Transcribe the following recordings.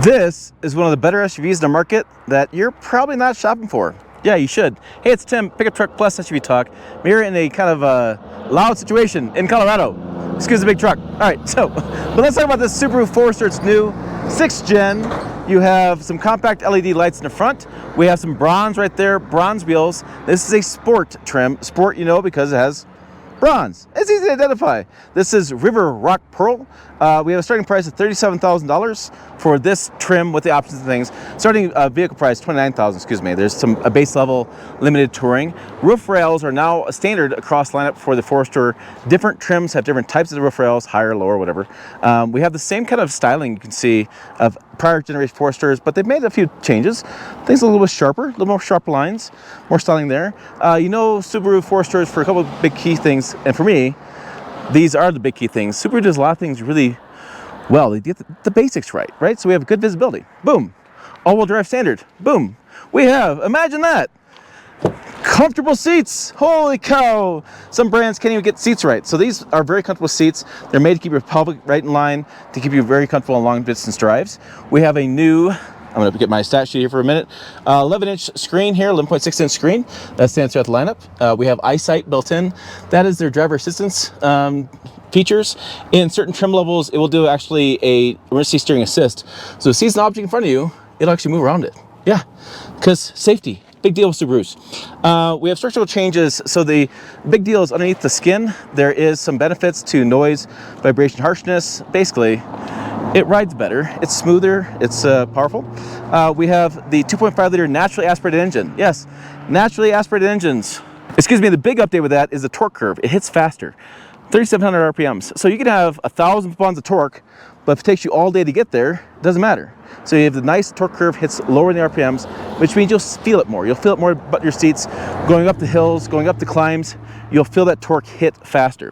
This is one of the better SUVs in the market that you're probably not shopping for. Yeah, you should. Hey, it's Tim, Pickup Truck Plus SUV Talk. We're in a kind of loud situation in Colorado. Excuse the big truck. All right, so, but let's talk about this Subaru Forester. It's new, 6th gen. You have some compact LED lights in the front. We have some bronze right there, bronze wheels. This is a sport trim. Sport, you know, because it has bronze. It's easy to identify. This is River Rock Pearl. We have a starting price of $37,000 for this trim with the options and things. Starting vehicle price $29,000. Excuse me. There's some base level limited touring. Roof rails are now a standard across the lineup for the Forester. Different trims have different types of roof rails, higher, lower, whatever. We have the same kind of styling you can see of prior generation Foresters, but they've made a few changes. Things a little bit sharper, a little more sharp lines, more styling there. You know, Subaru Foresters for a couple of big key things, and for me, these are the big key things. Subaru does a lot of things really well. They get the basics right? So we have good visibility. Boom. All-wheel drive standard. Boom. We have, imagine that, comfortable seats. Holy cow. Some brands can't even get seats right. So these are very comfortable seats. They're made to keep your public right in line, to keep you very comfortable on long distance drives. We have a new, I'm going to get my stat sheet here for a minute, 11-inch screen here, 11.6-inch screen. That stands throughout the lineup. We have eyesight built in. That is their driver assistance features. In certain trim levels, it will do actually a emergency steering assist. So if it sees an object in front of you, it'll actually move around it. Yeah, because safety. Big deal with Subarus. We have structural changes. So the big deal is underneath the skin, there is some benefits to noise, vibration, harshness. Basically, it rides better, it's smoother, it's powerful. We have the 2.5 liter naturally aspirated engine. Yes, naturally aspirated engines. Excuse me, the big update with that is the torque curve. It hits faster, 3,700 RPMs. So you can have 1,000 pounds of torque, but if it takes you all day to get there, it doesn't matter. So you have the nice torque curve, hits lower in the RPMs, which means you'll feel it more. You'll feel it more about your seats, going up the hills, going up the climbs, you'll feel that torque hit faster.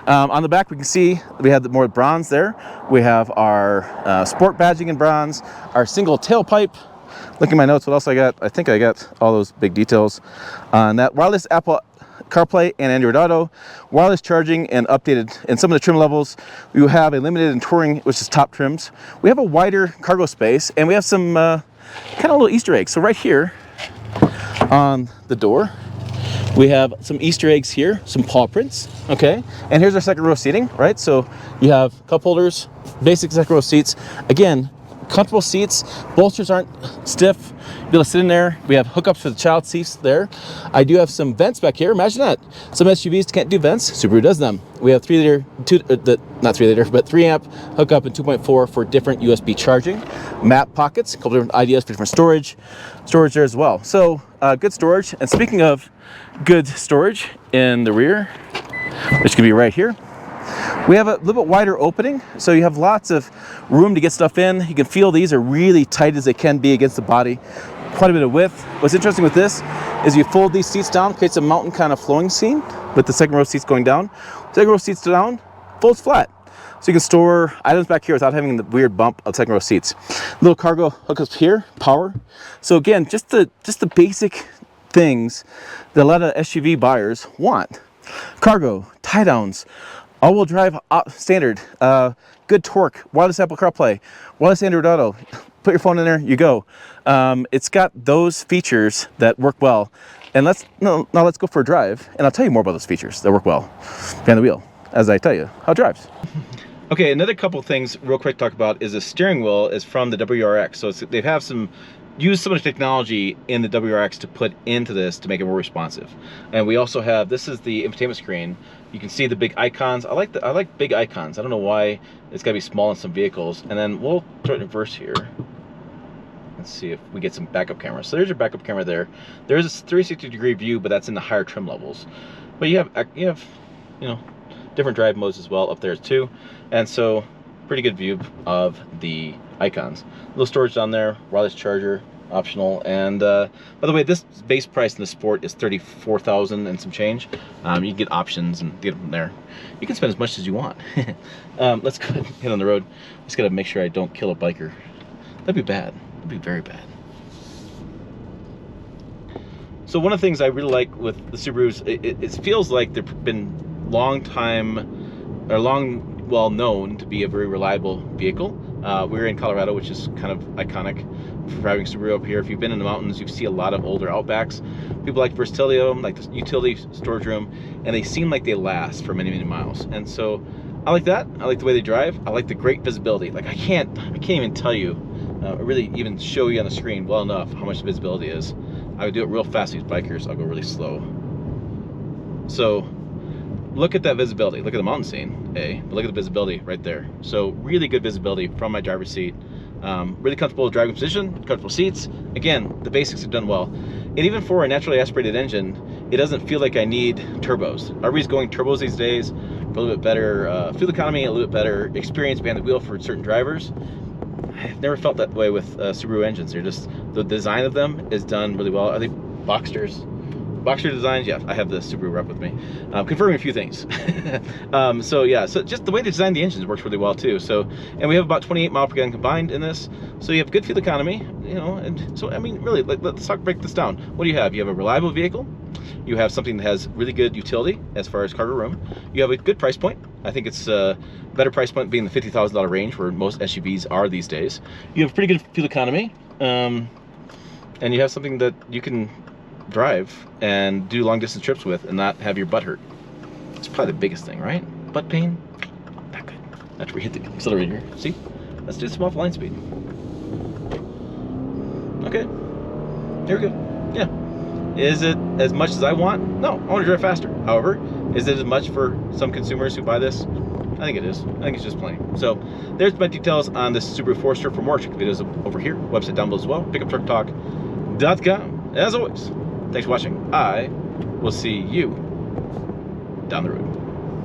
On the back, we can see we have the more bronze there. We have our sport badging in bronze, our single tailpipe. Look at my notes, what else I got? I think I got all those big details on that. Wireless Apple CarPlay and Android Auto, wireless charging, and updated in some of the trim levels. We have a limited and touring, which is top trims. We have a wider cargo space, and we have some kind of little Easter eggs. So right here on the door, we have some Easter eggs here, some paw prints, okay? And here's our second row seating, right? So you have cup holders, basic second row seats. Again, comfortable seats, bolsters aren't stiff. You'll be able to sit in there. We have hookups for the child seats there. I do have some vents back here. Imagine that. Some SUVs can't do vents. Subaru does them. We have 3 amp hookup and 2.4 for different USB charging. Map pockets, a couple different ideas for different storage there as well. So good storage. And speaking of good storage in the rear, which can be right here, we have a little bit wider opening, so you have lots of room to get stuff in. You can feel these are really tight as they can be against the body. Quite a bit of width. What's interesting with this is you fold these seats down, creates a mountain kind of flowing scene with the second row seats going down. Second row seats down, folds flat. So you can store items back here without having the weird bump of second row seats. Little cargo hookups here, power. So again, just the basic things that a lot of SUV buyers want. Cargo, tie downs, all-wheel drive standard, good torque, wireless Apple CarPlay, wireless Android Auto. Put your phone in there, you go. It's got those features that work well. And now let's go for a drive, and I'll tell you more about those features that work well behind the wheel as I tell you how it drives. Okay, another couple things real quick to talk about is the steering wheel is from the WRX. So they have used some of the technology in the WRX to put into this to make it more responsive. And we also have, this is the infotainment screen. You can see the big icons. I like big icons. I don't know why it's gotta be small in some vehicles. And then we'll throw it in reverse here. Let's see if we get some backup cameras. So there's your backup camera there. There is a 360-degree view, but that's in the higher trim levels. But you have you know, different drive modes as well up there too. And so pretty good view of the icons. A little storage down there, wireless charger, optional. And by the way, this base price in the Sport is $34,000 and some change. You can get options and get them from there. You can spend as much as you want. Let's go ahead and hit on the road. Just gotta make sure I don't kill a biker. That'd be bad. That'd be very bad. So one of the things I really like with the Subarus, it feels like they've been well known to be a very reliable vehicle. We're in Colorado, which is kind of iconic for driving Subaru up here. If you've been in the mountains, you see a lot of older Outbacks. People like versatility of them, like the utility storage room, and they seem like they last for many, many miles. And so I like that. I like the way they drive. I like the great visibility. Like I can't even tell you, really even show you on the screen well enough how much visibility is. I would do it real fast with bikers. I'll go really slow. So look at that visibility. Look at the mountain scene, but look at the visibility right there. So really good visibility from my driver's seat. Really comfortable driving position, comfortable seats. Again, the basics are done well. And even for a naturally aspirated engine, it doesn't feel like I need turbos. RV's going turbos these days for a little bit better fuel economy, a little bit better experience behind the wheel for certain drivers. I've never felt that way with Subaru engines. They're just, the design of them is done really well. Are they Boxsters? Boxster designs, yeah, I have the Subaru rep with me. Confirming a few things. So yeah, so just the way they design the engines works really well too. So, and we have about 28 miles per gallon combined in this. So you have good fuel economy, you know, and so, I mean, really, let's break this down. What do you have? You have a reliable vehicle. You have something that has really good utility as far as cargo room. You have a good price point. I think it's a better price point being the $50,000 range where most SUVs are these days. You have pretty good fuel economy. And you have something that you can drive and do long distance trips with and not have your butt hurt. It's probably the biggest thing, right? Butt pain, not good. After we hit the accelerator, see? Let's do some off line speed. Okay, here we go. Yeah. Is it as much as I want? No, I want to drive faster. However, is it as much for some consumers who buy this? I think it is. I think it's just plenty. So there's my details on this Subaru Forester. For more, check the videos over here. Website down below as well. pickuptrucktalk.com. As always, thanks for watching. I will see you down the road.